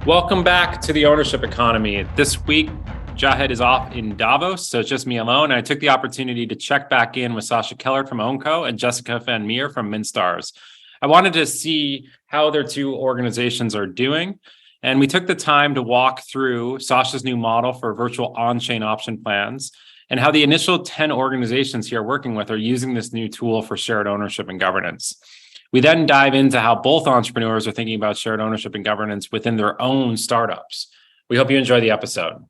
Welcome back to the ownership economy. This week, Jahed is off in Davos, so it's just me alone. I took the opportunity to check back in with Sascha Kellert from Ownco and Jessica and Meir from Mintstars. I wanted to see how their two organizations are doing. And we took the time to walk through Sascha's new model for virtual on-chain option plans and how the initial 10 organizations here working with are using this new tool for shared ownership and governance. We then dive into how both entrepreneurs are thinking about shared ownership and governance within their own startups. We hope you enjoy the episode.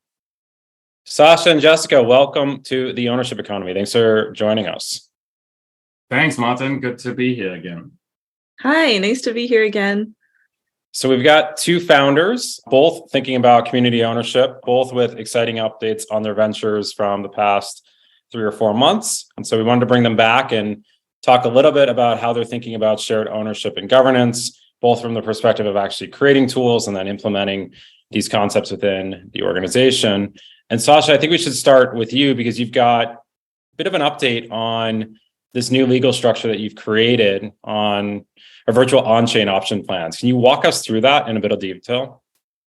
Sascha and Jessica, welcome to the ownership economy. Thanks for joining us. Thanks, Martin. Good to be here again. Hi, nice to be here again. So we've got two founders, both thinking about community ownership, both with exciting updates on their ventures from the past 3 or 4 months. And so we wanted to bring them back and talk a little bit about how they're thinking about shared ownership and governance, both from the perspective of actually creating tools and then implementing these concepts within the organization. And Sascha, I think we should start with you because you've got a bit of an update on this new legal structure that you've created on a virtual on-chain option plans. Can you walk us through that in a bit of detail?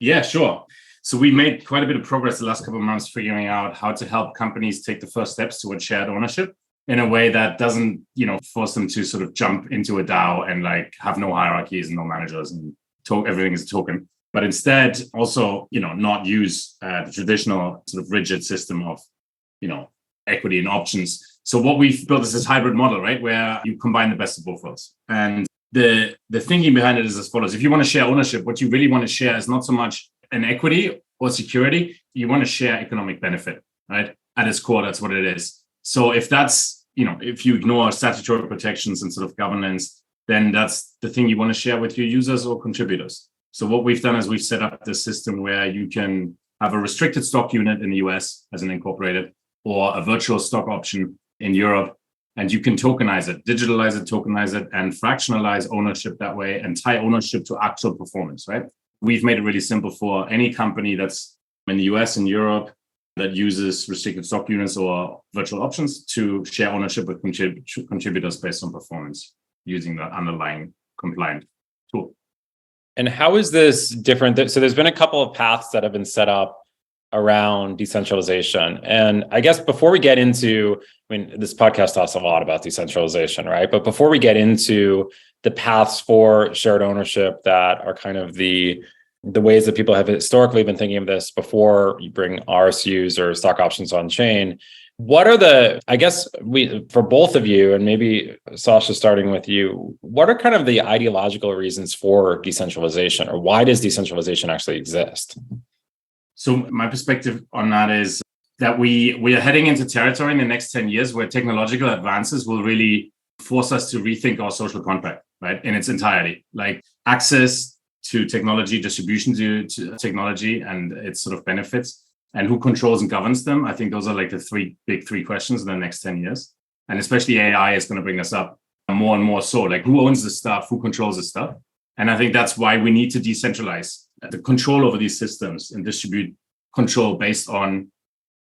Yeah, sure. So we made quite a bit of progress the last couple of months figuring out how to help companies take the first steps towards shared ownership in a way that doesn't, force them to sort of jump into a DAO and have no hierarchies and no managers and everything is a token. But instead also, not use the traditional sort of rigid system of, equity and options. So what we've built is this hybrid model, right, where you combine the best of both worlds. And the thinking behind it is as follows. If you want to share ownership, what you really want to share is not so much an equity or security. You want to share economic benefit, right? At its core, that's what it is. So if that's, if you ignore statutory protections and sort of governance, then that's the thing you want to share with your users or contributors. So what we've done is we've set up this system where you can have a restricted stock unit in the US as an incorporated or a virtual stock option in Europe. And you can tokenize it, digitalize it, tokenize it, and fractionalize ownership that way and tie ownership to actual performance, right? We've made it really simple for any company that's in the US and Europe that uses restricted stock units or virtual options to share ownership with contributors based on performance using the underlying compliant tool. And how is this different? So there's been a couple of paths that have been set up around decentralization. And I guess before we get into, this podcast talks a lot about decentralization, right? But before we get into the paths for shared ownership that are kind of the ways that people have historically been thinking of this before you bring RSUs or stock options on chain, what are for both of you, and maybe Sascha starting with you, what are kind of the ideological reasons for decentralization, or why does decentralization actually exist? So my perspective on that is that we are heading into territory in the next 10 years where technological advances will really force us to rethink our social contract, right, in its entirety, like access to technology, distribution to technology and its sort of benefits, and who controls and governs them. I think those are the three questions in the next 10 years. And especially AI is going to bring us up more and more so, who owns the stuff, who controls the stuff. And I think that's why we need to decentralize the control over these systems and distribute control based on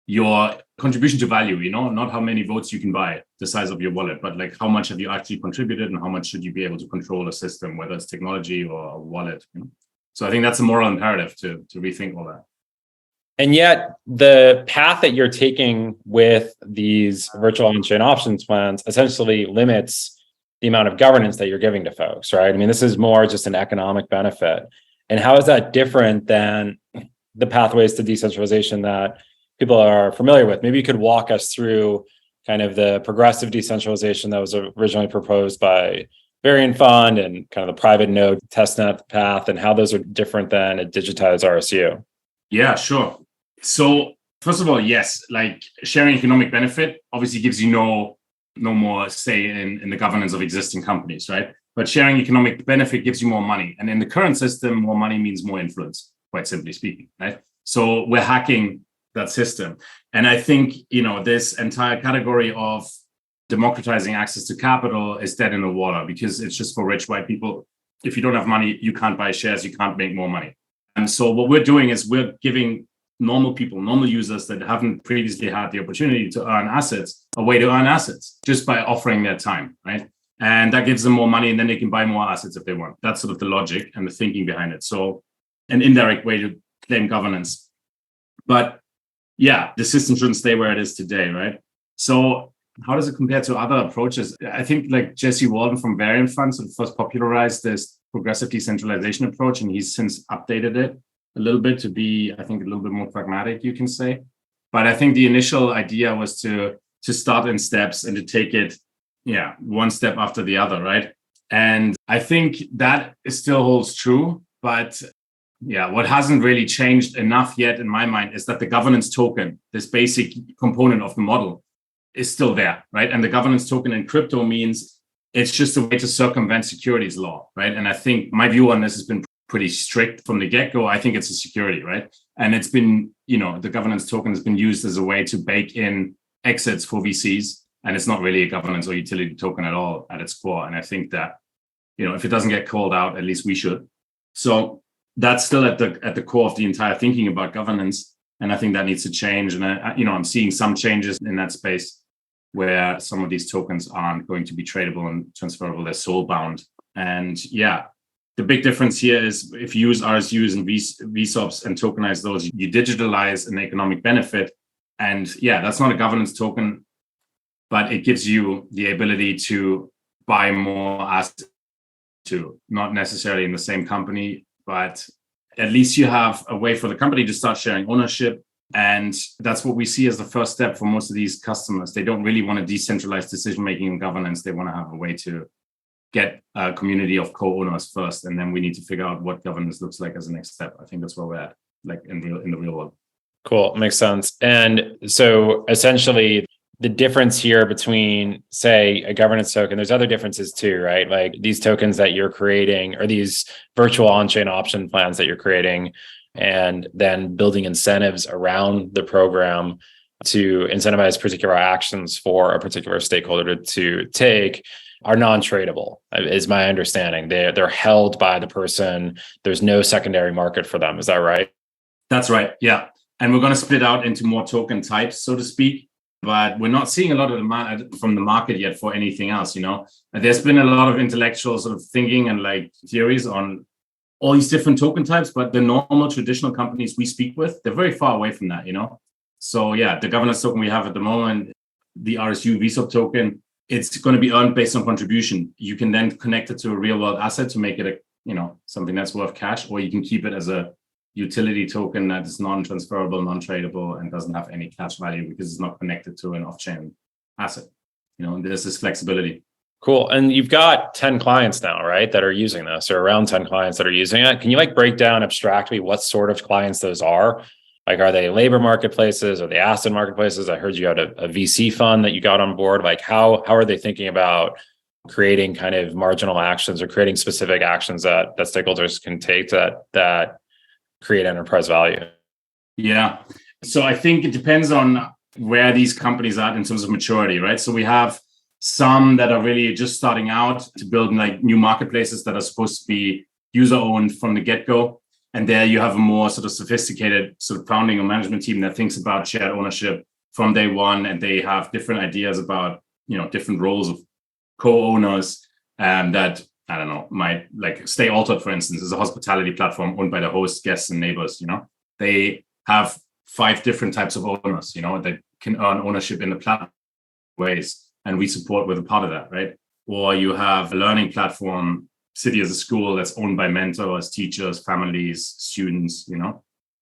your contribution to value, not how many votes you can buy, the size of your wallet, but how much have you actually contributed and how much should you be able to control a system, whether it's technology or a wallet. So I think that's a moral imperative to rethink all that. And yet the path that you're taking with these virtual on-chain options plans essentially limits the amount of governance that you're giving to folks, right? This is more just an economic benefit. And how is that different than the pathways to decentralization that people are familiar with? Maybe you could walk us through kind of the progressive decentralization that was originally proposed by Variant Fund and kind of the private node testnet path and how those are different than a digitized RSU. Yeah, sure. So first of all, yes, sharing economic benefit obviously gives you no more say in the governance of existing companies, right? But sharing economic benefit gives you more money. And in the current system, more money means more influence, quite simply speaking, right? So we're hacking that system. And I think, this entire category of democratizing access to capital is dead in the water because it's just for rich white people. If you don't have money, you can't buy shares, you can't make more money. And so what we're doing is we're giving normal people, normal users that haven't previously had the opportunity to earn assets, a way to earn assets just by offering their time, right? And that gives them more money and then they can buy more assets if they want. That's sort of the logic and the thinking behind it. So an indirect way to claim governance. But yeah, the system shouldn't stay where it is today, right? So how does it compare to other approaches? I think like Jesse Walden from Variant Fund sort of first popularized this progressive decentralization approach, and he's since updated it a little bit to be, I think, a little bit more pragmatic, you can say. But I think the initial idea was to start in steps and to take it, one step after the other, right? And I think that still holds true. But what hasn't really changed enough yet in my mind is that the governance token, this basic component of the model, is still there, right? And the governance token in crypto means it's just a way to circumvent securities law, right? And I think my view on this has been pretty strict from the get-go. I think it's a security, right? And it's been, the governance token has been used as a way to bake in exits for VCs. And it's not really a governance or utility token at all at its core. And I think that, if it doesn't get called out, at least we should. So that's still at the core of the entire thinking about governance. And I think that needs to change. And I'm seeing some changes in that space where some of these tokens aren't going to be tradable and transferable. They're soul bound. And the big difference here is if you use RSUs and VSOPs and tokenize those, you digitalize an economic benefit. And that's not a governance token, but it gives you the ability to buy more assets too, not necessarily in the same company, but at least you have a way for the company to start sharing ownership. And that's what we see as the first step for most of these customers. They don't really want to decentralize decision-making and governance. They want to have a way to get a community of co-owners first. And then we need to figure out what governance looks like as a next step. I think that's where we're at, like in the real world. Cool. Makes sense. And so essentially the difference here between, say, a governance token, there's other differences too, right? Like these tokens that you're creating or these virtual on-chain option plans that you're creating and then building incentives around the program to incentivize particular actions for a particular stakeholder to take are non-tradable, is my understanding. They're held by the person. There's no secondary market for them. Is that right? That's right. Yeah. And we're going to split out into more token types, so to speak. But we're not seeing a lot of demand from the market yet for anything else, There's been a lot of intellectual sort of thinking and like theories on all these different token types, but the normal traditional companies we speak with, they're very far away from that, So the governance token we have at the moment, the RSU VSOP token, it's going to be earned based on contribution. You can then connect it to a real world asset to make it something that's worth cash, or you can keep it as a utility token that is non-transferable, non-tradable, and doesn't have any cash value because it's not connected to an off-chain asset. And there's this flexibility. Cool. And you've got 10 clients now, right, that are using this, or around 10 clients that are using it. Can you break down abstractly what sort of clients those are? Like, are they labor marketplaces? Are they asset marketplaces? I heard you had a VC fund that you got on board. Like, how are they thinking about creating kind of marginal actions or creating specific actions that stakeholders can take that create enterprise value? Yeah. So I think it depends on where these companies are in terms of maturity, right? So we have some that are really just starting out to build like new marketplaces that are supposed to be user owned from the get-go. And there you have a more sort of sophisticated sort of founding or management team that thinks about shared ownership from day one. And they have different ideas about, different roles of co-owners that, I don't know, might like Stay Altered, for instance, is a hospitality platform owned by the host, guests, and neighbors. They have 5 different types of owners, that can earn ownership in the platform ways. And we support with a part of that, right? Or you have a learning platform, City as a school that's owned by mentors, teachers, families, students,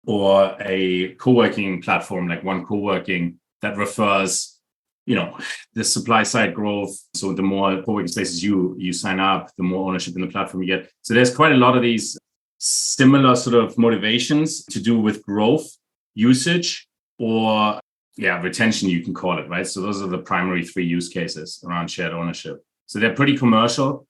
or a co-working platform like One Co-working that refers the supply side growth. So the more co-working spaces you sign up, the more ownership in the platform you get. So there's quite a lot of these similar sort of motivations to do with growth, usage, or retention, you can call it, right? So those are the primary 3 use cases around shared ownership. So they're pretty commercial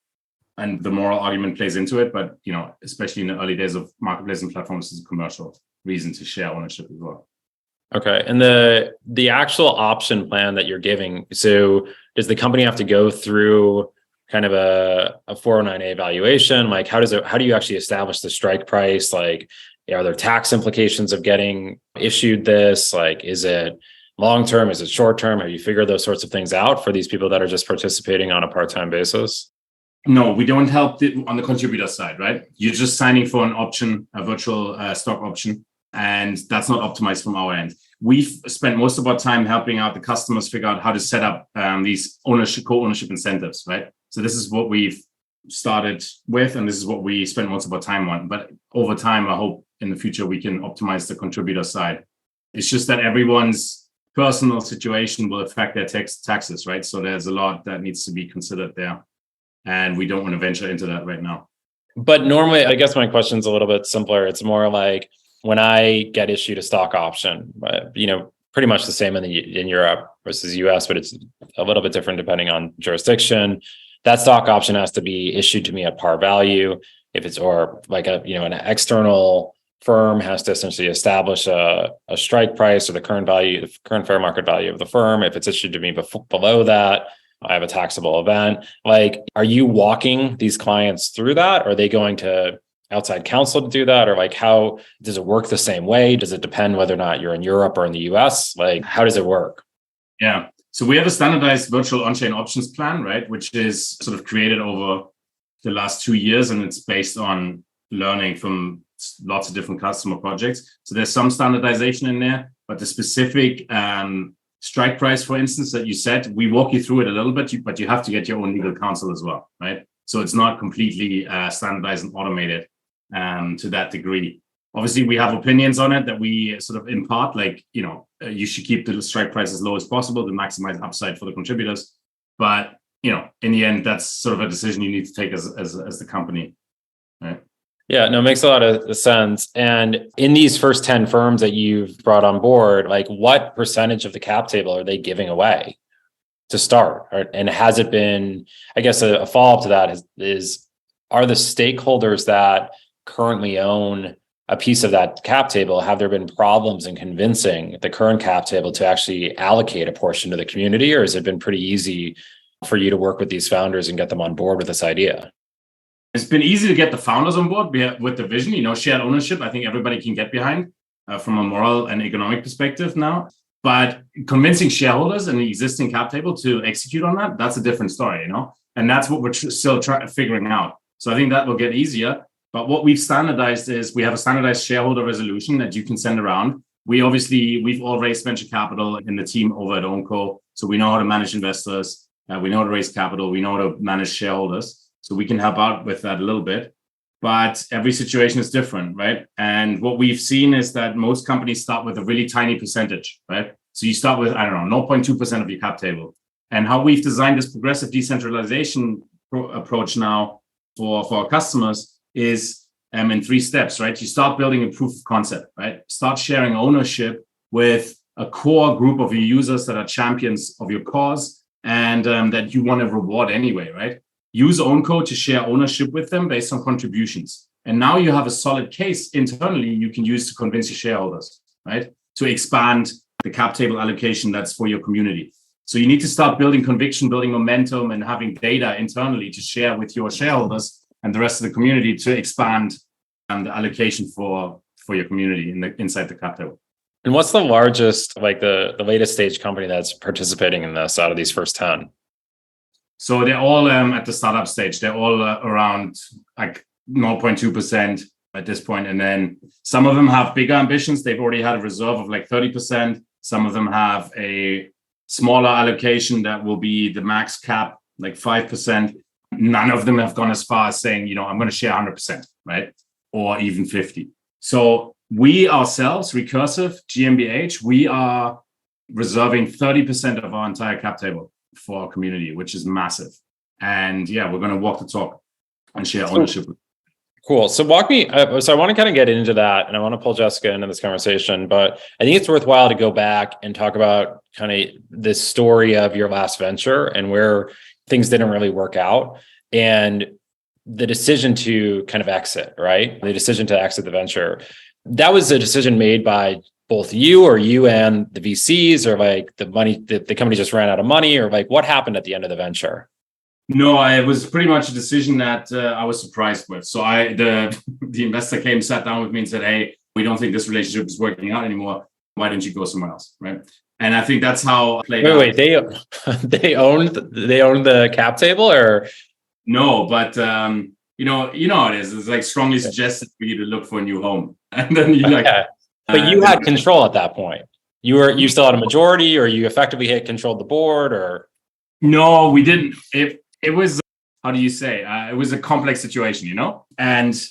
and the moral argument plays into it. But, especially in the early days of marketplace and platforms, is a commercial reason to share ownership as well. Okay. And the actual option plan that you're giving, so does the company have to go through kind of a 409A valuation? Like, how do you actually establish the strike price? Like, are there tax implications of getting issued this? Like, is it long-term? Is it short-term? Have you figured those sorts of things out for these people that are just participating on a part-time basis? No, we don't help on the contributor side, right? You're just signing for an option, a virtual stock option, and that's not optimized from our end. We've spent most of our time helping out the customers figure out how to set up these co-ownership incentives, right? So this is what we've started with, and this is what we spend most of our time on. But over time, I hope in the future we can optimize the contributor side. It's just that everyone's personal situation will affect their taxes, right? So there's a lot that needs to be considered there. And we don't want to venture into that right now. But normally, I guess my question's a little bit simpler. It's more like when I get issued a stock option, pretty much the same in Europe versus US, but it's a little bit different depending on jurisdiction. That stock option has to be issued to me at par value. If it's or like an external firm has to essentially establish a strike price or the current fair market value of the firm. If it's issued to me below that, I have a taxable event. Like, are you walking these clients through that? Are they going to outside counsel to do that? Or like, how does it work the same way? Does it depend whether or not you're in Europe or in the US? Like, how does it work? Yeah. So we have a standardized virtual on-chain options plan, right? Which is sort of created over the last 2 years, and it's based on learning from lots of different customer projects. So there's some standardization in there, but the specific strike price, for instance, that you said, we walk you through it a little bit, but you have to get your own legal counsel as well, right? So it's not completely standardized and automated to that degree. Obviously, we have opinions on it that we sort of impart, like, you should keep the strike price as low as possible to maximize upside for the contributors. But, in the end, that's sort of a decision you need to take as the company, right? Yeah, no, it makes a lot of sense. And in these first 10 firms that you've brought on board, like what percentage of the cap table are they giving away to start? And has it been, I guess a follow-up to that is, are the stakeholders that currently own a piece of that cap table, have there been problems in convincing the current cap table to actually allocate a portion to the community? Or has it been pretty easy for you to work with these founders and get them on board with this idea? It's been easy to get the founders on board with the vision, shared ownership. I think everybody can get behind from a moral and economic perspective now. But convincing shareholders and the existing cap table to execute on that, that's a different story, And that's what we're still figuring out. So I think that will get easier. But what we've standardized is we have a standardized shareholder resolution that you can send around. We've all raised venture capital in the team over at Ownco. So we know how to manage investors. We know how to raise capital. We know how to manage shareholders. So we can help out with that a little bit. But every situation is different, right? And what we've seen is that most companies start with a really tiny percentage, right? So you start with, 0.2% of your cap table. And how we've designed this progressive decentralization approach now for our customers is in 3 steps, right? You start building a proof of concept, right? Start sharing ownership with a core group of your users that are champions of your cause and that you want to reward anyway, right? Use Ownco to share ownership with them based on contributions. And now you have a solid case internally you can use to convince your shareholders, right? To expand the cap table allocation that's for your community. So you need to start building conviction, building momentum, and having data internally to share with your shareholders and the rest of the community to expand the allocation for your community inside the cap table. And what's the largest, like the latest stage company that's participating in this out of these first 10? So they're all at the startup stage. They're all around like 0.2% at this point. And then some of them have bigger ambitions. They've already had a reserve of like 30%. Some of them have a smaller allocation that will be the max cap, like 5%. None of them have gone as far as saying, I'm going to share 100%, right? Or even 50. So we ourselves, Recursive, GmbH, we are reserving 30% of our entire cap table for our community, which is massive. And yeah, we're going to walk the talk and share ownership. Cool. So walk me. So I want to kind of get into that, and I want to pull Jessica into this conversation. But I think it's worthwhile to go back and talk about kind of this story of your last venture and where things didn't really work out, and the decision to kind of exit. Right, the decision to exit the venture. That was a decision made by both you and the VCs, or like the money, the company just ran out of money, or like what happened at the end of the venture? No, it was pretty much a decision that I was surprised with. So the investor came, sat down with me and said, "Hey, we don't think this relationship is working out anymore. Why don't you go somewhere else?" Right. And I think that's how it played out. Wait, they owned the cap table, or? No, but how it is. It's like strongly suggested for you to look for a new home, and then you But you had control at that point. You still had a majority, or you effectively controlled the board, or no, we didn't. It was, how do you say? It was a complex situation, and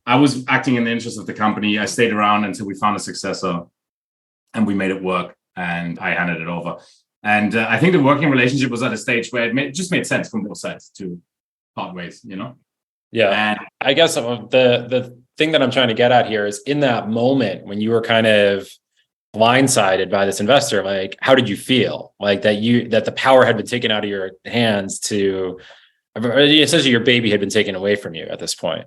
I was acting in the interest of the company. I stayed around until we found a successor, and we made it work. And I handed it over. And I think the working relationship was at a stage where it just made sense from both sides to part ways, Yeah. And I guess the thing that I'm trying to get at here is, in that moment when you were kind of blindsided by this investor, like, how did you feel? Like that the power had been taken out of your hands to, essentially your baby had been taken away from you at this point.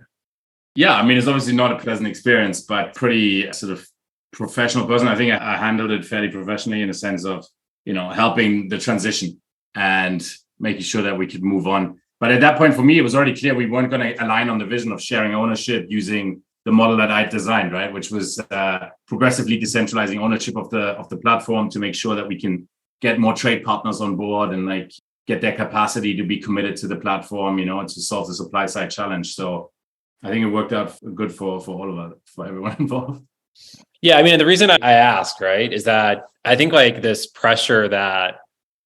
Yeah, I mean, it's obviously not a pleasant experience, but pretty sort of professional person. I think I handled it fairly professionally, in a sense of, helping the transition and making sure that we could move on. But at that point, for me, it was already clear we weren't going to align on the vision of sharing ownership using the model that I designed, right? Which was progressively decentralizing ownership of the platform to make sure that we can get more trade partners on board and like get their capacity to be committed to the platform, to solve the supply side challenge. So I think it worked out good for all of us, for everyone involved. Yeah, I mean, the reason I ask, right, is that I think like this pressure that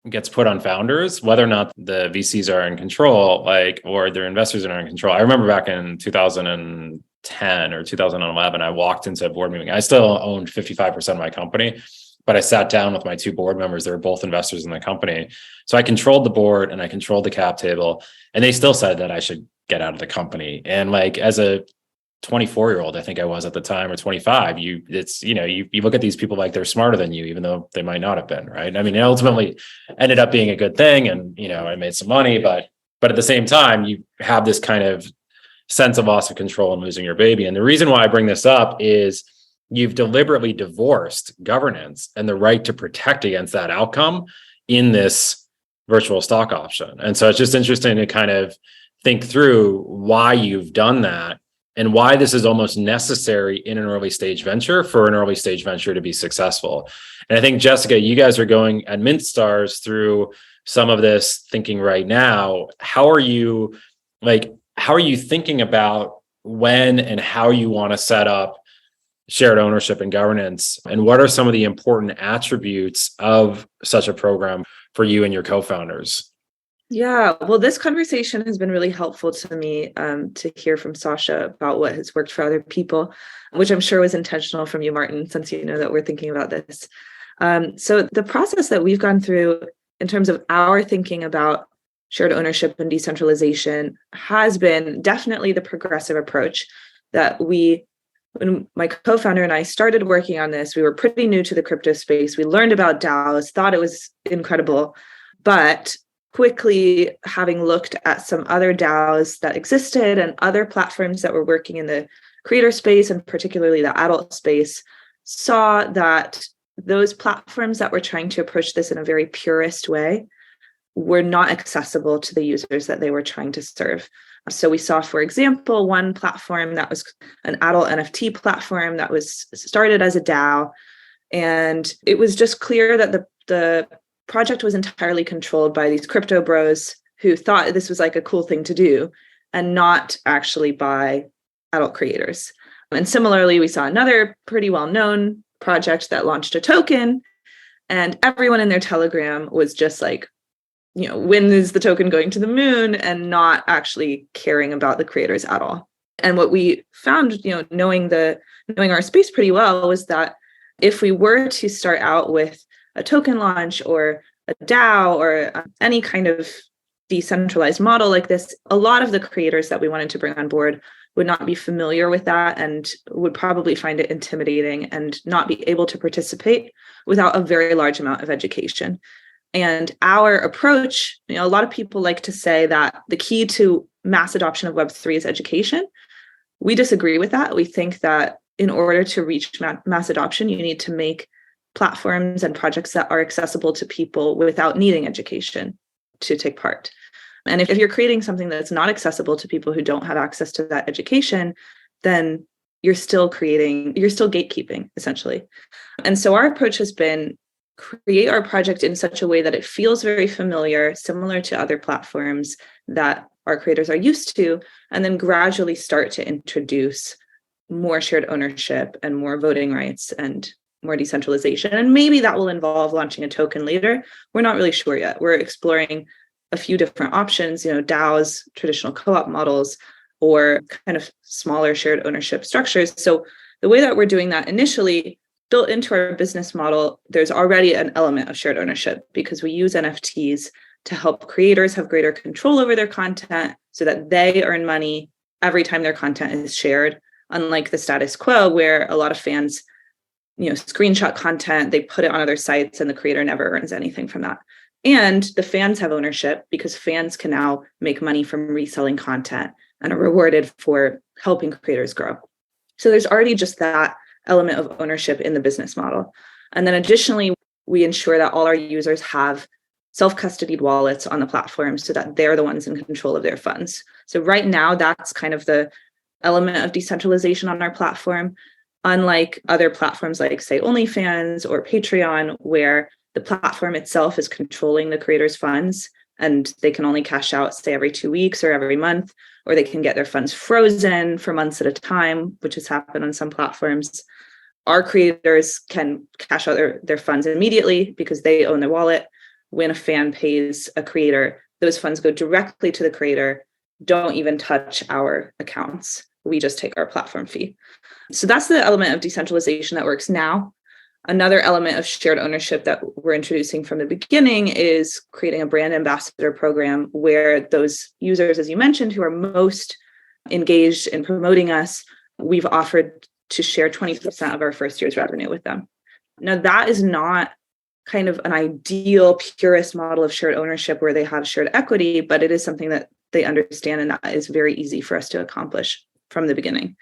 gets put on founders, whether or not the VCs are in control, or their investors are in control. I remember back in 2010 or 2011, I walked into a board meeting. I still owned 55% of my company, but I sat down with my two board members. They were both investors in the company. So I controlled the board and I controlled the cap table, and they still said that I should get out of the company. And like, as a 24-year-old, I think I was at the time, or 25, you look at these people like they're smarter than you, even though they might not have been, right? I mean, it ultimately ended up being a good thing, and I made some money, but at the same time, you have this kind of sense of loss of control and losing your baby. And the reason why I bring this up is you've deliberately divorced governance and the right to protect against that outcome in this virtual stock option. And so it's just interesting to kind of think through why you've done that, and why this is almost necessary in an early stage venture for an early stage venture to be successful. And I think, Jessica, you guys are going at Mintstars through some of this thinking right now. How are you thinking about when and how you want to set up shared ownership and governance? And what are some of the important attributes of such a program for you and your co-founders? Yeah, well, this conversation has been really helpful to me to hear from Sascha about what has worked for other people, which I'm sure was intentional from you, Martin, since you know that we're thinking about this. So the process that we've gone through in terms of our thinking about shared ownership and decentralization has been definitely the progressive approach that when my co-founder and I started working on this, we were pretty new to the crypto space. We learned about DAOs, thought it was incredible, but quickly, having looked at some other DAOs that existed and other platforms that were working in the creator space, and particularly the adult space, saw that those platforms that were trying to approach this in a very purist way were not accessible to the users that they were trying to serve. So we saw, for example, one platform that was an adult NFT platform that was started as a DAO, and it was just clear that the project was entirely controlled by these crypto bros who thought this was like a cool thing to do, and not actually by adult creators. And similarly, we saw another pretty well-known project that launched a token, and everyone in their Telegram was just like, when is the token going to the moon, and not actually caring about the creators at all. And what we found, knowing our space pretty well, was that if we were to start out with a token launch or a DAO or any kind of decentralized model like this, a lot of the creators that we wanted to bring on board would not be familiar with that and would probably find it intimidating and not be able to participate without a very large amount of education. And our approach, a lot of people like to say that the key to mass adoption of Web3 is education. We disagree with that. We think that in order to reach mass adoption, you need to make platforms and projects that are accessible to people without needing education to take part. And if you're creating something that's not accessible to people who don't have access to that education, then you're still gatekeeping, essentially. And so our approach has been create our project in such a way that it feels very familiar, similar to other platforms that our creators are used to, and then gradually start to introduce more shared ownership and more voting rights and more decentralization. And maybe that will involve launching a token later. We're not really sure yet. We're exploring a few different options, DAOs, traditional co-op models, or kind of smaller shared ownership structures. So the way that we're doing that initially, built into our business model, there's already an element of shared ownership because we use NFTs to help creators have greater control over their content so that they earn money every time their content is shared, unlike the status quo where a lot of fans screenshot content, they put it on other sites, and the creator never earns anything from that. And the fans have ownership because fans can now make money from reselling content and are rewarded for helping creators grow. So there's already just that element of ownership in the business model. And then additionally, we ensure that all our users have self-custodied wallets on the platform so that they're the ones in control of their funds. So right now, that's kind of the element of decentralization on our platform, unlike other platforms like, say, OnlyFans or Patreon, where the platform itself is controlling the creator's funds and they can only cash out, say, every 2 weeks or every month, or they can get their funds frozen for months at a time, which has happened on some platforms. Our creators can cash out their funds immediately because they own their wallet. When a fan pays a creator, those funds go directly to the creator, don't even touch our accounts. We just take our platform fee. So that's the element of decentralization that works now. Another element of shared ownership that we're introducing from the beginning is creating a brand ambassador program where those users, as you mentioned, who are most engaged in promoting us, we've offered to share 20% of our first year's revenue with them. Now, that is not kind of an ideal purist model of shared ownership where they have shared equity, but it is something that they understand, and that is very easy for us to accomplish from the beginning.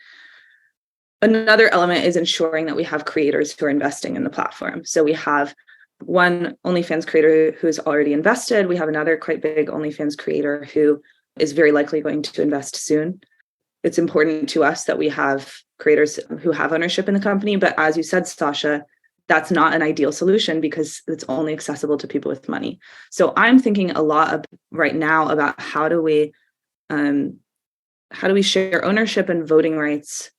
Another element is ensuring that we have creators who are investing in the platform. So we have one OnlyFans creator who is already invested. We have another quite big OnlyFans creator who is very likely going to invest soon. It's important to us that we have creators who have ownership in the company. But as you said, Sascha, that's not an ideal solution because it's only accessible to people with money. So I'm thinking a lot right now about how do we share ownership and voting rights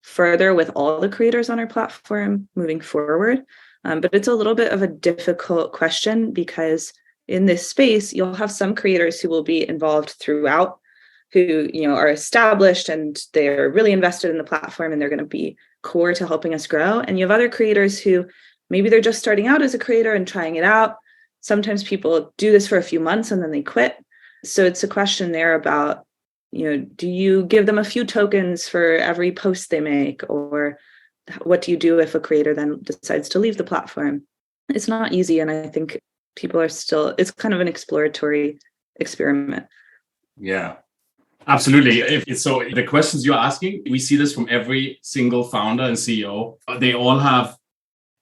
further with all the creators on our platform moving forward. But it's a little bit of a difficult question because in this space, you'll have some creators who will be involved throughout, who are established and they're really invested in the platform and they're going to be core to helping us grow. And you have other creators who maybe they're just starting out as a creator and trying it out. Sometimes people do this for a few months and then they quit. So it's a question there about, do you give them a few tokens for every post they make? Or what do you do if a creator then decides to leave the platform? It's not easy. And I think people are still, it's kind of an exploratory experiment. Yeah, absolutely. So the questions you're asking, we see this from every single founder and CEO. They all have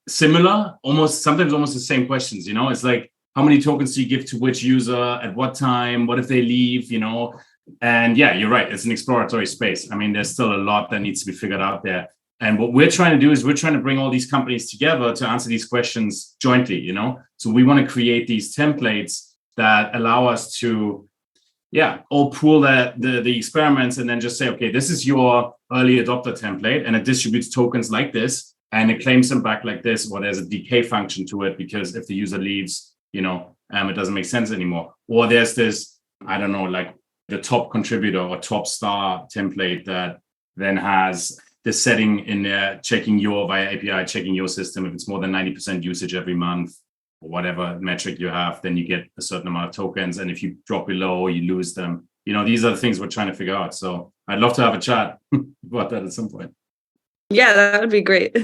similar, sometimes almost the same questions. It's like, how many tokens do you give to which user at what time? What if they leave? And yeah, you're right. It's an exploratory space. I mean, there's still a lot that needs to be figured out there. And what we're trying to do is we're trying to bring all these companies together to answer these questions jointly, So we want to create these templates that allow us to, all pool the experiments and then just say, okay, this is your early adopter template and it distributes tokens like this and it claims them back like this, or there's a decay function to it because if the user leaves, it doesn't make sense anymore. Or there's this, I don't know, like the top contributor or top star template that then has the setting in there, checking via API, checking your system. If it's more than 90% usage every month or whatever metric you have, then you get a certain amount of tokens. And if you drop below, you lose them. These are the things we're trying to figure out. So I'd love to have a chat about that at some point. Yeah, that would be great.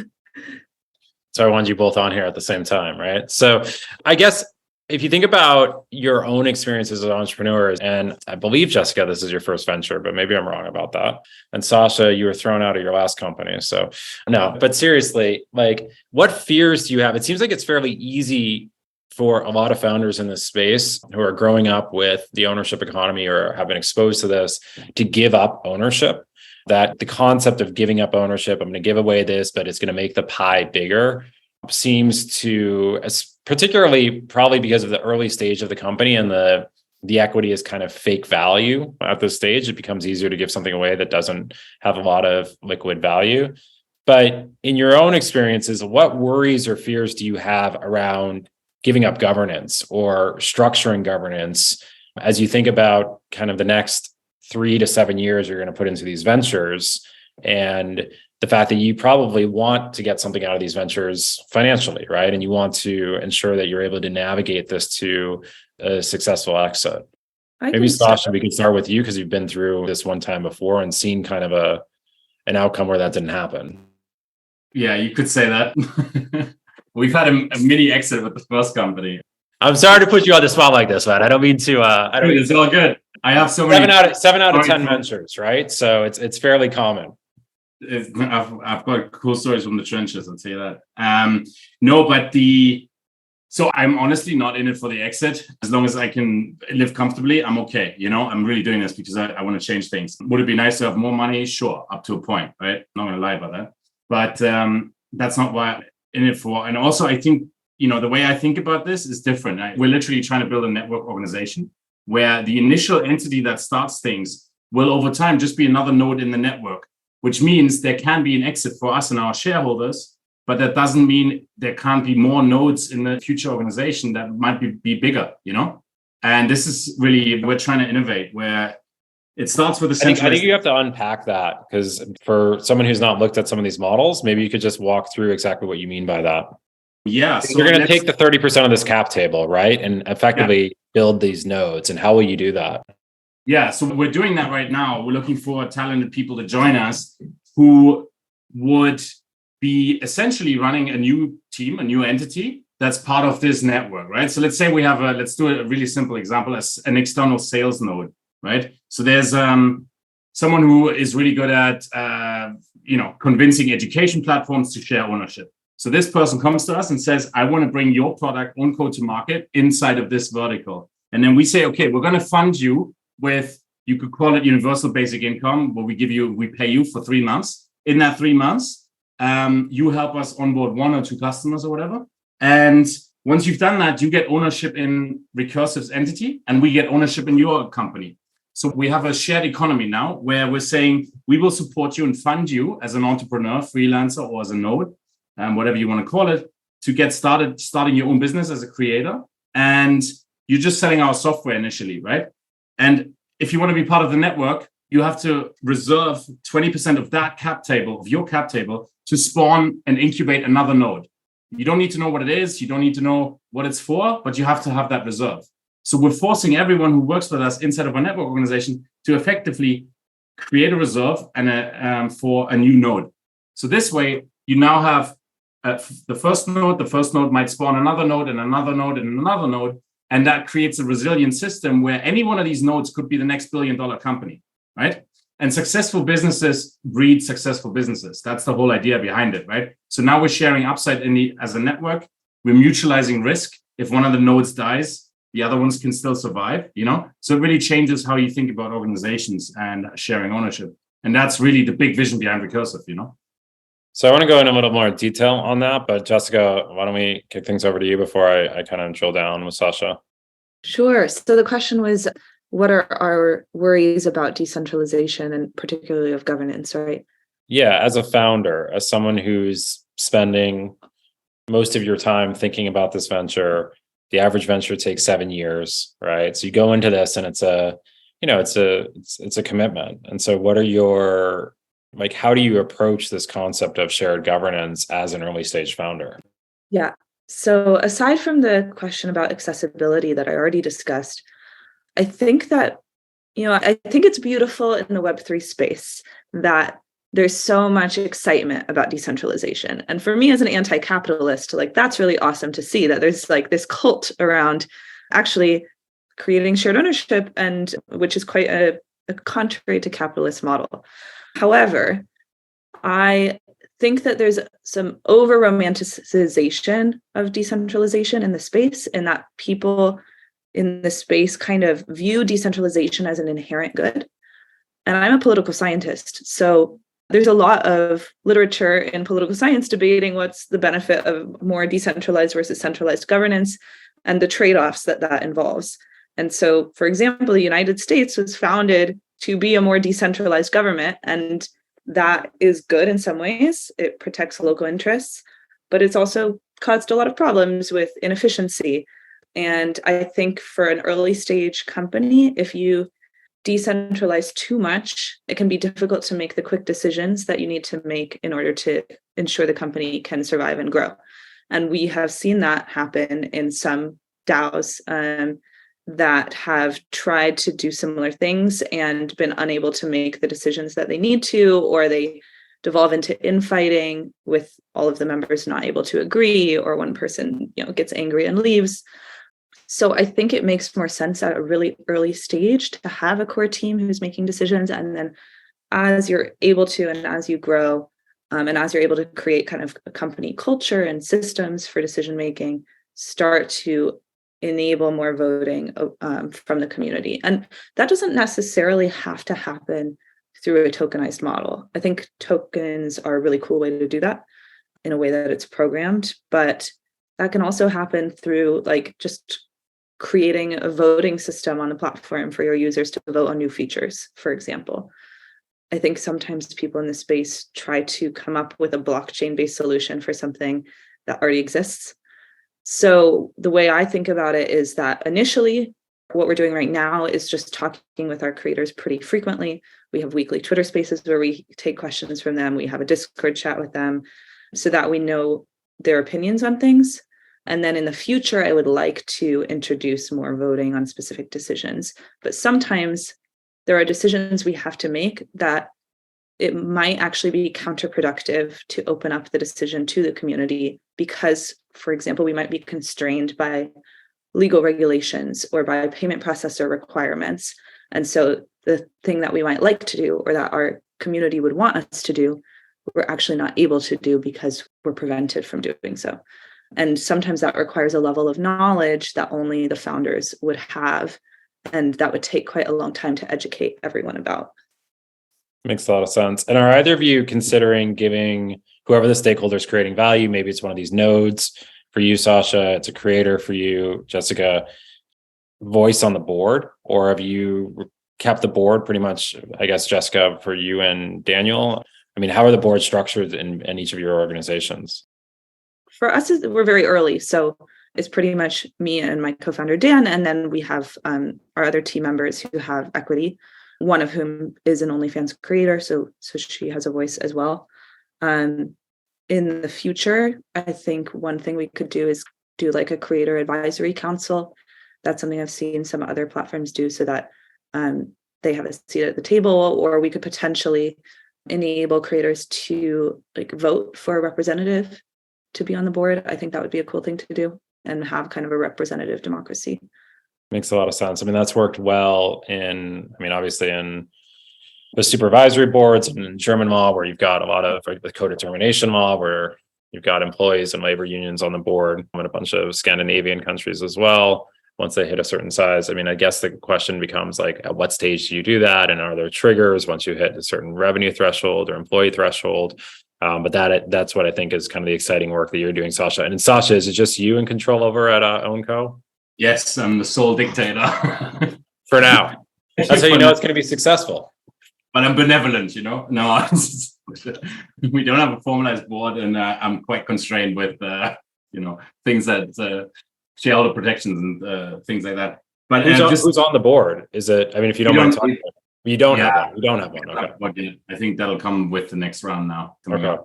So I wanted you both on here at the same time, right? So I guess if you think about your own experiences as entrepreneurs, and I believe, Jessica, this is your first venture, but maybe I'm wrong about that. And Sascha, you were thrown out of your last company. So no, but seriously, like what fears do you have? It seems like it's fairly easy for a lot of founders in this space who are growing up with the ownership economy or have been exposed to this to give up ownership. That the concept of giving up ownership, I'm going to give away this, but it's going to make the pie bigger, seems to, particularly probably because of the early stage of the company and the the equity is kind of fake value at this stage. It becomes easier to give something away that doesn't have a lot of liquid value. But in your own experiences, what worries or fears do you have around giving up governance or structuring governance as you think about kind of the next 3 to 7 years you're going to put into these ventures, and the fact that you probably want to get something out of these ventures financially, right? And you want to ensure that you're able to navigate this to a successful exit. Maybe Sascha, we could start with you because you've been through this one time before and seen kind of an outcome where that didn't happen. Yeah, you could say that. We've had a mini exit with the first company. I'm sorry to put you on the spot like this, man. I don't mean to. It's all good. I have so many. 7 out of 10 ventures, right? So it's fairly common. I've got cool stories from the trenches. I'll tell you that. No, but so I'm honestly not in it for the exit. As long as I can live comfortably, I'm okay. I'm really doing this because I want to change things. Would it be nice to have more money? Sure, up to a point, right? Not going to lie about that. But that's not why I'm in it for. And also, I think, the way I think about this is different. We're literally trying to build a network organization where the initial entity that starts things will over time just be another node in the network, which means there can be an exit for us and our shareholders, but that doesn't mean there can't be more nodes in the future organization that might be bigger, And this is really, we're trying to innovate where it starts with I think you have to unpack that, because for someone who's not looked at some of these models, maybe you could just walk through exactly what you mean by that. Yeah. So you're going to take the 30% of this cap table, right? And effectively build these nodes. And how will you do that? Yeah. So we're doing that right now. We're looking for talented people to join us who would be essentially running a new team, a new entity that's part of this network, right? So let's say we have let's do a really simple example as an external sales node, right? So there's someone who is really good at, convincing education platforms to share ownership. So this person comes to us and says, I want to bring your product Ownco to market inside of this vertical. And then we say, okay, we're going to fund you with, you could call it universal basic income, where we pay you for 3 months. In that 3 months, you help us onboard 1 or 2 customers or whatever. And once you've done that, you get ownership in Recursive's entity, and we get ownership in your company. So we have a shared economy now where we're saying we will support you and fund you as an entrepreneur, freelancer, or as a node, whatever you want to call it, to get starting your own business as a creator. And you're just selling our software initially, right? And if you want to be part of the network, you have to reserve 20% of that cap table, of your cap table, to spawn and incubate another node. You don't need to know what it is. You don't need to know what it's for, but you have to have that reserve. So we're forcing everyone who works with us inside of our network organization to effectively create a reserve and for a new node. So this way, you now have the first node might spawn another node and another node and another node. And that creates a resilient system where any one of these nodes could be the next billion-dollar company, right? And successful businesses breed successful businesses. That's the whole idea behind it, right? So now we're sharing upside as a network. We're mutualizing risk. If one of the nodes dies, the other ones can still survive, So it really changes how you think about organizations and sharing ownership. And that's really the big vision behind Recursive, So I want to go in a little more detail on that, but Jessica, why don't we kick things over to you before I kind of drill down with Sascha? Sure. So the question was, what are our worries about decentralization and particularly of governance, right? Yeah, as a founder, as someone who's spending most of your time thinking about this venture, the average venture takes 7 years, right? So you go into this and it's a commitment. And so what are your, how do you approach this concept of shared governance as an early stage founder? Yeah. So aside from the question about accessibility that I already discussed, I think that, I think it's beautiful in the Web3 space that there's so much excitement about decentralization. And for me as an anti-capitalist, that's really awesome to see that there's this cult around actually creating shared ownership, and which is quite a contrary to capitalist model. However, I think that there's some over-romanticization of decentralization in the space, and that people in the space kind of view decentralization as an inherent good. And I'm a political scientist, so there's a lot of literature in political science debating what's the benefit of more decentralized versus centralized governance and the trade-offs that involves. And so, for example, the United States was founded to be a more decentralized government, and that is good in some ways. It protects local interests, but it's also caused a lot of problems with inefficiency. And I think for an early stage company, if you decentralize too much, it can be difficult to make the quick decisions that you need to make in order to ensure the company can survive and grow. And we have seen that happen in some DAOs that have tried to do similar things and been unable to make the decisions that they need to, or they devolve into infighting with all of the members not able to agree, or one person, gets angry and leaves. So I think it makes more sense at a really early stage to have a core team who's making decisions. And then as you're able to, and as you grow, and as you're able to create kind of a company culture and systems for decision making, start to enable more voting from the community. And that doesn't necessarily have to happen through a tokenized model. I think tokens are a really cool way to do that in a way that it's programmed, but that can also happen through just creating a voting system on the platform for your users to vote on new features, for example. I think sometimes people in this space try to come up with a blockchain-based solution for something that already exists. So the way I think about it is that initially, what we're doing right now is just talking with our creators pretty frequently. We have weekly Twitter spaces where we take questions from them. We have a Discord chat with them so that we know their opinions on things. And then in the future, I would like to introduce more voting on specific decisions. But sometimes there are decisions we have to make that it might actually be counterproductive to open up the decision to the community because, for example, we might be constrained by legal regulations or by payment processor requirements. And so the thing that we might like to do or that our community would want us to do, we're actually not able to do because we're prevented from doing so. And sometimes that requires a level of knowledge that only the founders would have. And that would take quite a long time to educate everyone about. Makes a lot of sense. And are either of you considering giving whoever the stakeholder is creating value, maybe it's one of these nodes for you, Sascha, it's a creator for you, Jessica, voice on the board? Or have you kept the board pretty much, I guess, Jessica, for you and Daniel? I mean, how are the boards structured in each of your organizations? For us, we're very early. So it's pretty much me and my co-founder, Dan. And then we have our other team members who have equity, one of whom is an OnlyFans creator. So she has a voice as well. In the future, I think one thing we could do is do like a creator advisory council. That's something I've seen some other platforms do so that they have a seat at the table, or we could potentially enable creators to vote for a representative to be on the board. I think that would be a cool thing to do and have kind of a representative democracy. Makes a lot of sense. I mean, that's worked well obviously in the supervisory boards and in German law, where you've got a lot of the co-determination law, where you've got employees and labor unions on the board, and a bunch of Scandinavian countries as well. Once they hit a certain size, I guess the question becomes at what stage do you do that? And are there triggers once you hit a certain revenue threshold or employee threshold? But that's what I think is kind of the exciting work that you're doing, Sascha. And Sascha, is it just you in control over at Ownco? Yes, I'm the sole dictator. For now. That's how you know it's going to be successful. But I'm benevolent, No, we don't have a formalized board, and I'm quite constrained with, things that shareholder protections and things like that. But who's on the board? Is it? If you don't mind talking. You don't have one. You don't have one. Okay. I think that'll come with the next round now. Okay.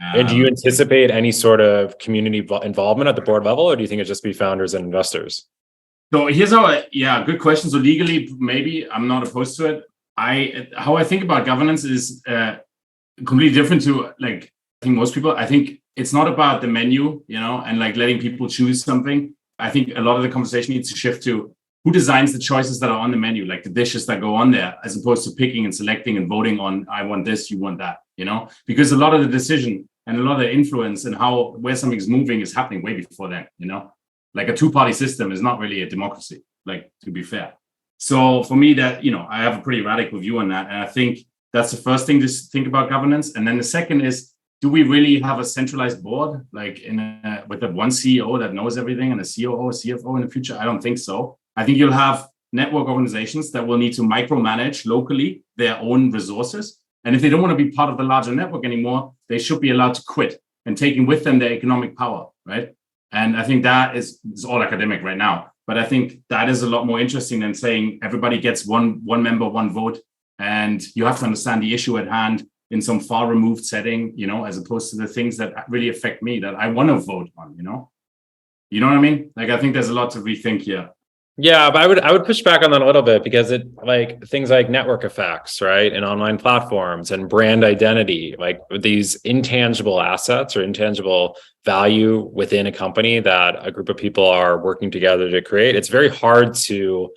And do you anticipate any sort of community involvement at the board level, or do you think it'll just be founders and investors? So here's good question. So legally, maybe I'm not opposed to it. How I think about governance is completely different to I think most people. I think it's not about the menu, and letting people choose something. I think a lot of the conversation needs to shift to who designs the choices that are on the menu, the dishes that go on there, as opposed to picking and selecting and voting on, I want this, you want that, because a lot of the decision and a lot of the influence and where something's moving is happening way before then, a two-party system is not really a democracy, to be fair. So for me that, I have a pretty radical view on that. And I think that's the first thing to think about governance. And then the second is, do we really have a centralized board, with the one CEO that knows everything and a COO, CFO in the future? I don't think so. I think you'll have network organizations that will need to micromanage locally their own resources. And if they don't want to be part of the larger network anymore, they should be allowed to quit and taking with them their economic power, right? And I think that is all academic right now. But I think that is a lot more interesting than saying everybody gets one member, one vote. And you have to understand the issue at hand in some far removed setting, as opposed to the things that really affect me that I want to vote on, You know what I mean? Like, I think there's a lot to rethink here. Yeah, but I would push back on that a little bit, because it things like network effects, right? And online platforms and brand identity, like these intangible assets or intangible value within a company that a group of people are working together to create. It's very hard to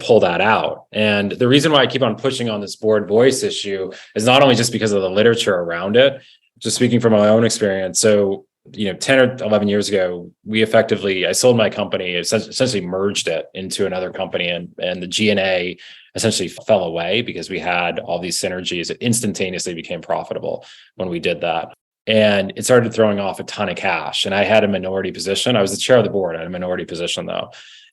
pull that out. And the reason why I keep on pushing on this board voice issue is not only just because of the literature around it, just speaking from my own experience. So 10 or 11 years ago, I sold my company, essentially merged it into another company, and the G&A essentially fell away because we had all these synergies. It instantaneously became profitable when we did that. And it started throwing off a ton of cash. And I had a minority position. I was the chair of the board. I had a minority position though.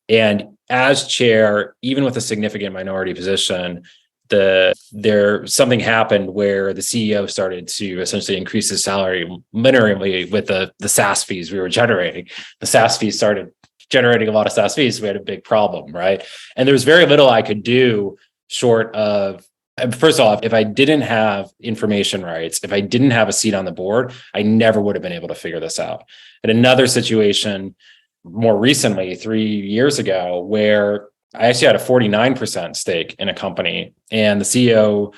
And as chair, even with a significant minority position, something happened where the CEO started to essentially increase his salary linearly with the SaaS fees we were generating. The SaaS fees started generating a lot of SaaS fees. So we had a big problem, right? And there was very little I could do short of, first off, if I didn't have information rights, if I didn't have a seat on the board, I never would have been able to figure this out. And another situation more recently, 3 years ago, where I actually had a 49% stake in a company, and the CEO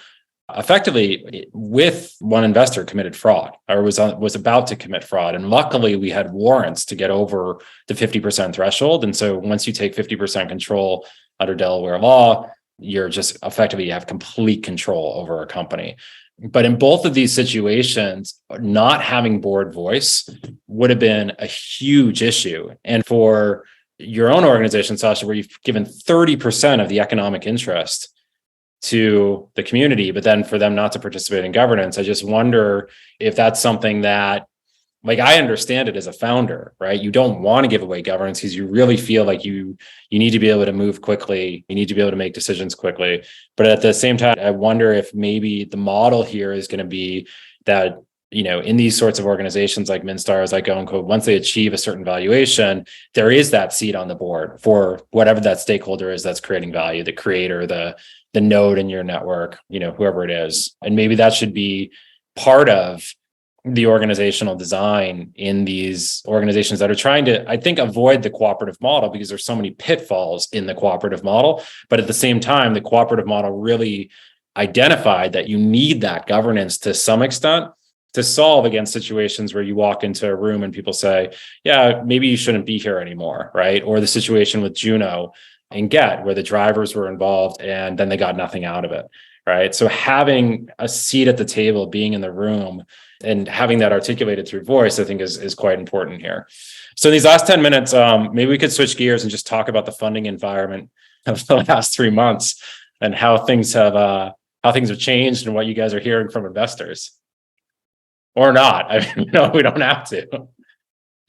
effectively, with one investor, committed fraud, or was about to commit fraud. And luckily, we had warrants to get over the 50% threshold. And so once you take 50% control under Delaware law, you're just effectively, you have complete control over a company. But in both of these situations, not having board voice would have been a huge issue. And for your own organization, Sascha, where you've given 30% of the economic interest to the community, but then for them not to participate in governance, I just wonder if that's something that, I understand it as a founder, right? You don't want to give away governance because you really feel like you need to be able to move quickly. You need to be able to make decisions quickly. But at the same time, I wonder if maybe the model here is going to be that, in these sorts of organizations like Mintstars, like Ownco, once they achieve a certain valuation, there is that seat on the board for whatever that stakeholder is that's creating value, the creator, the node in your network, whoever it is. And maybe that should be part of the organizational design in these organizations that are trying to, I think, avoid the cooperative model, because there's so many pitfalls in the cooperative model. But at the same time, the cooperative model really identified that you need that governance to some extent to solve against situations where you walk into a room and people say, yeah, maybe you shouldn't be here anymore, right? Or the situation with Juno and Get, where the drivers were involved and then they got nothing out of it, right? So having a seat at the table, being in the room, and having that articulated through voice, I think is quite important here. So in these last 10 minutes, maybe we could switch gears and just talk about the funding environment of the last 3 months and how things have changed and what you guys are hearing from investors. Or not. We don't have to.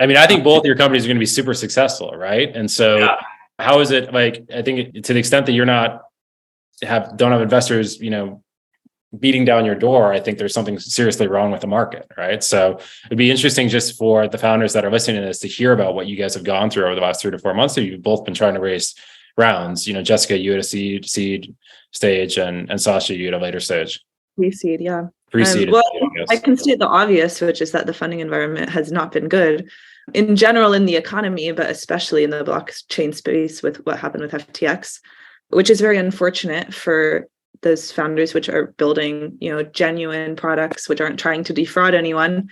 I think both your companies are going to be super successful, right? And so How is it, I think to the extent that you're don't have investors, beating down your door, I think there's something seriously wrong with the market, right? So it'd be interesting just for the founders that are listening to this to hear about what you guys have gone through over the last 3 to 4 months. So you've both been trying to raise rounds. Jessica, you at a seed stage, and Sascha, you at a later stage. Pre-seed, yeah. Pre-seed. I can state the obvious, which is that the funding environment has not been good in general in the economy, but especially in the blockchain space with what happened with FTX, which is very unfortunate for those founders which are building, genuine products which aren't trying to defraud anyone.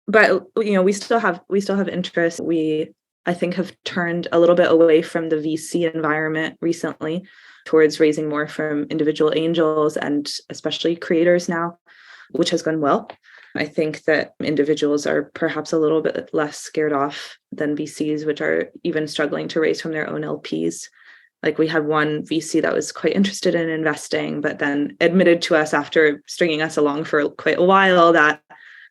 But we still have interest. We, I think, have turned a little bit away from the VC environment recently towards raising more from individual angels and especially creators now, which has gone well. I think that individuals are perhaps a little bit less scared off than VCs, which are even struggling to raise from their own LPs. Like, we had one VC that was quite interested in investing, but then admitted to us after stringing us along for quite a while that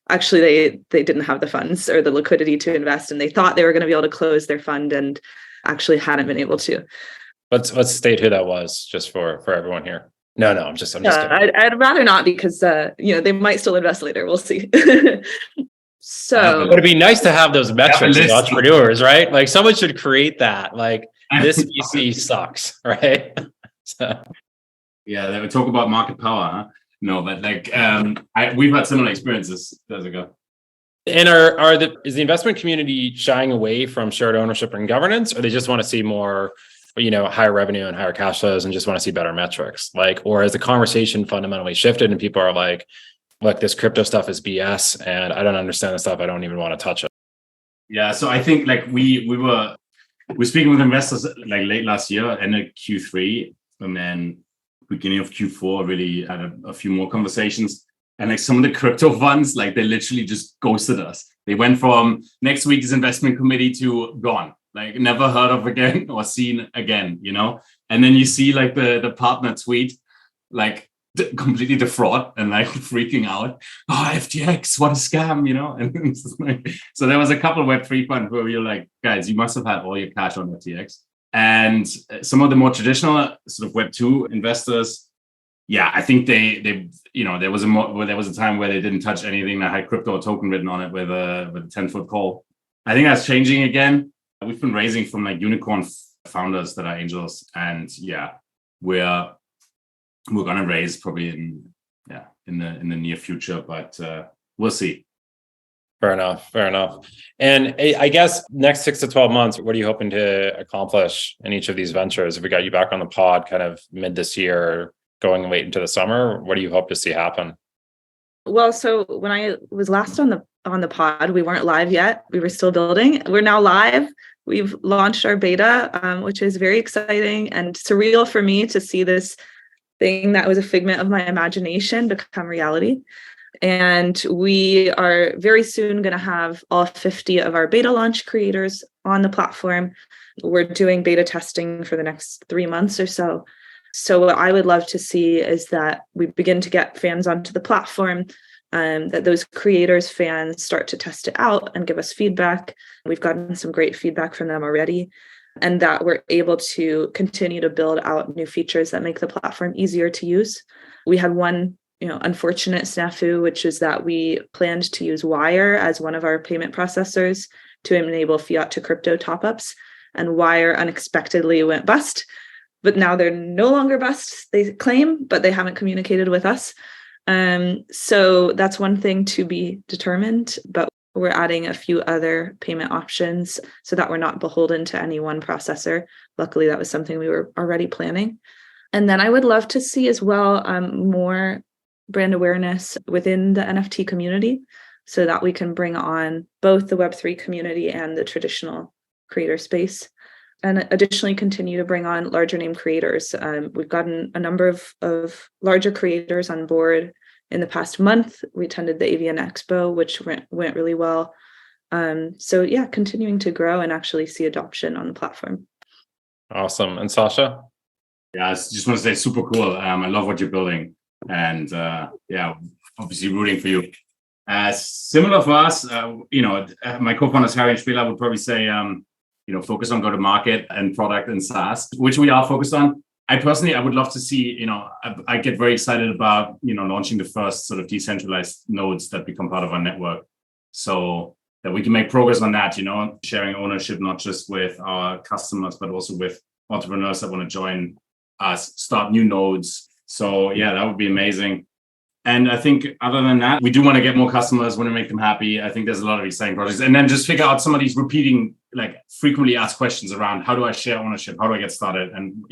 actually they didn't have the funds or the liquidity to invest, and they thought they were going to be able to close their fund. And actually hadn't been able to. Let's state who that was, just for everyone here. No, I'm just kidding. I'd rather not, because they might still invest later. We'll see. So it'd be nice to have those metrics as entrepreneurs, right? Like someone should create that. Like this VC sucks, right? So. Yeah, they would talk about market power, huh? No, but like we've had similar experiences. Does it go? And is the investment community shying away from shared ownership and governance, or they just want to see more, higher revenue and higher cash flows and just want to see better metrics? Like, or has the conversation fundamentally shifted and people are like, look, this crypto stuff is BS and I don't understand the stuff. I don't even want to touch it. Yeah. So I think like we're speaking with investors like late last year and at Q3, and then beginning of Q4, really had a few more conversations. And like some of the crypto funds, like they literally just ghosted us. They went from next week's investment committee to gone, like never heard of again or seen again, And then you see like the partner tweet, like completely defraud and like freaking out. Oh, FTX, what a scam, And it's like, so there was a couple of Web3 funds where we were like, guys, you must have had all your cash on FTX. And some of the more traditional sort of Web2 investors, yeah, I think they there was a time where they didn't touch anything that had crypto or token written on it with a 10-foot call. I think that's changing again. We've been raising from like unicorn founders that are angels, and yeah, we're gonna raise probably in the near future, but we'll see. Fair enough. And I guess next 6 to 12 months, what are you hoping to accomplish in each of these ventures? If we got you back on the pod kind of mid this year, going late into the summer, what do you hope to see happen? Well, so when I was last on the pod, we weren't live yet. We were still building. We're now live. We've launched our beta, which is very exciting and surreal for me to see this thing that was a figment of my imagination become reality. And we are very soon going to have all 50 of our beta launch creators on the platform. We're doing beta testing for the next 3 months or so. So what I would love to see is that we begin to get fans onto the platform, that those creators, fans start to test it out and give us feedback. We've gotten some great feedback from them already, and that we're able to continue to build out new features that make the platform easier to use. We had one unfortunate snafu, which is that we planned to use Wire as one of our payment processors to enable fiat to crypto top-ups, and Wire unexpectedly went bust. But now they're no longer bust, they claim, but they haven't communicated with us. So that's one thing to be determined, but we're adding a few other payment options so that we're not beholden to any one processor. Luckily, that was something we were already planning. And then I would love to see as well more brand awareness within the NFT community so that we can bring on both the Web3 community and the traditional creator space. And additionally, continue to bring on larger name creators. We've gotten a number of larger creators on board in the past month. We attended the AVN Expo, which went really well. So yeah, continuing to grow and actually see adoption on the platform. Awesome. And Sascha? Yeah, I just want to say super cool. I love what you're building. And obviously rooting for you. Similar for us, my co-founders Harry and Spieler would probably say, focus on go-to-market and product and SaaS, which we are focused on. I would love to see, I get very excited about, launching the first sort of decentralized nodes that become part of our network, so that we can make progress on that, sharing ownership, not just with our customers, but also with entrepreneurs that want to join us, start new nodes. So yeah, that would be amazing. And I think other than that, we do want to get more customers, want to make them happy. I think there's a lot of exciting projects. And then just figure out some of these repeating, like frequently asked questions around how do I share ownership? How do I get started? And,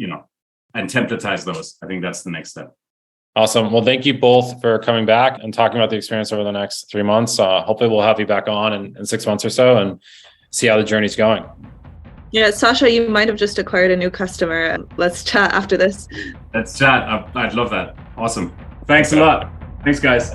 and templatize those. I think that's the next step. Awesome. Well, thank you both for coming back and talking about the experience over the next 3 months. Hopefully we'll have you back on in 6 months or so and see how the journey's going. Yeah, Sascha, you might have just acquired a new customer. Let's chat after this. Let's chat. I'd love that. Awesome. Thanks a lot. Thanks, guys.